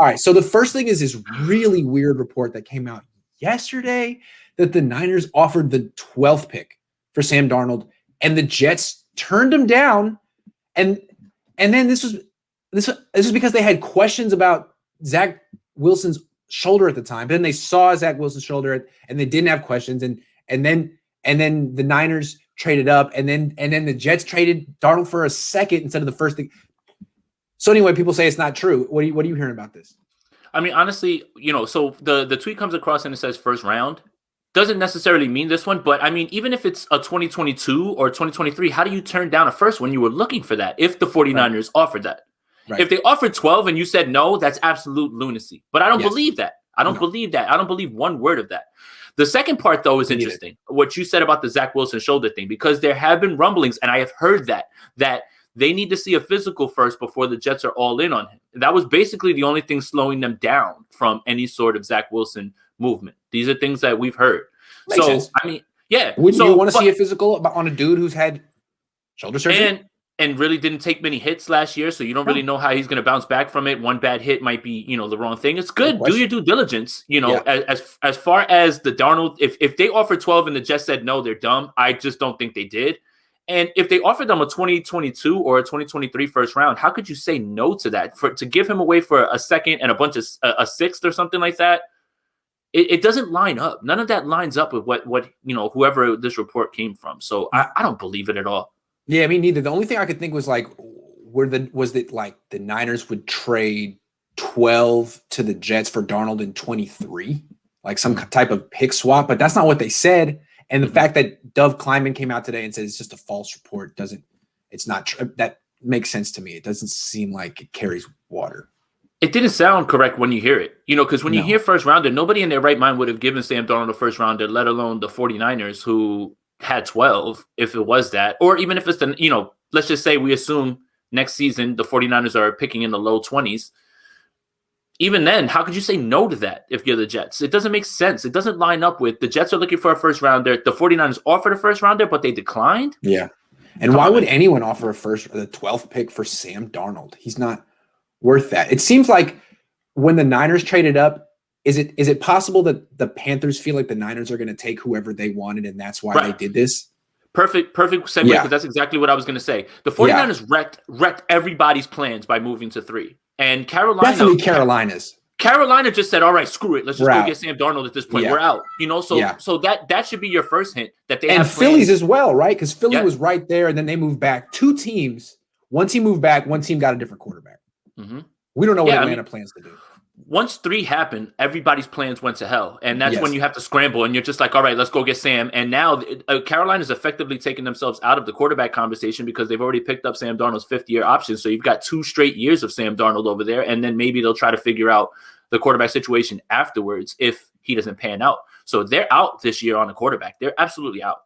All right. So the first thing is this really weird report that came out yesterday that the Niners offered the 12th pick for Sam Darnold, and the Jets turned him down. And then this was because they had questions about Zach Wilson's shoulder at the time. But then they saw Zach Wilson's shoulder and they didn't have questions. And then the Niners traded up, and then the Jets traded Darnold for a second instead of the first thing. So anyway, people say it's not true. What are you hearing about this? I mean, honestly, so the tweet comes across and it says first round. Doesn't necessarily mean this one, but I mean, even if it's a 2022 or 2023, how do you turn down a first when you were looking for that? If the 49ers offered that. Right. If they offered 12 and you said no, that's absolute lunacy. But I don't believe that. I don't believe that. I don't believe one word of that. The second part, though, is interesting. What you said about the Zach Wilson shoulder thing, because there have been rumblings, and I have heard that they need to see a physical first before the Jets are all in on him. That was basically the only thing slowing them down from any sort of Zach Wilson movement. These are things that we've heard. Makes sense. I mean, yeah. Wouldn't you want to see a physical on a dude who's had shoulder surgery? And really didn't take many hits last year, so you don't really know how he's going to bounce back from it. One bad hit might be, the wrong thing. It's good. Do your due diligence. As far as the Darnold, if they offered 12 and the Jets said no, they're dumb. I just don't think they did. And if they offered them a 2022 or a 2023 first round, how could you say no to that? To give him away for a second and a sixth or something like that, it doesn't line up. None of that lines up with what whoever this report came from. So I don't believe it at all. Yeah, me neither. The only thing I could think was the Niners would trade 12 to the Jets for Darnold in 23, like some type of pick swap, but that's not what they said. And the fact that Dov Kleiman came out today and said it's just a false report it's not true. That makes sense to me. It doesn't seem like it carries water. It didn't sound correct when you hear it, because when you hear first rounder, nobody in their right mind would have given Sam Darnold a first rounder, let alone the 49ers who had 12, if it was that, or even if it's let's just say we assume next season the 49ers are picking in the low 20s. Even then, how could you say no to that if you're the Jets? It doesn't make sense. It doesn't line up with the Jets are looking for a first rounder. The 49ers offered a first rounder, but they declined. Yeah. And why would anyone offer the 12th pick for Sam Darnold? He's not worth that. It seems like when the Niners traded up, is it possible that the Panthers feel like the Niners are going to take whoever they wanted, and that's why they did this? Perfect segue, because that's exactly what I was going to say. The 49ers wrecked everybody's plans by moving to 3. And Carolina just said, all right, screw it. Let's just go get Sam Darnold at this point. We're out. So that should be your first hint that they have Phillies as well, right? Because Philly was right there, and then they moved back. 2 teams. One team moved back. One team got a different quarterback. Mm-hmm. We don't know what Atlanta plans to do. Once 3 happened, everybody's plans went to hell. And that's when you have to scramble, and you're just like, all right, let's go get Sam. And now Carolina's effectively taking themselves out of the quarterback conversation because they've already picked up Sam Darnold's 5th-year option. So you've got 2 straight years of Sam Darnold over there, and then maybe they'll try to figure out the quarterback situation afterwards if he doesn't pan out. So they're out this year on a quarterback. They're absolutely out.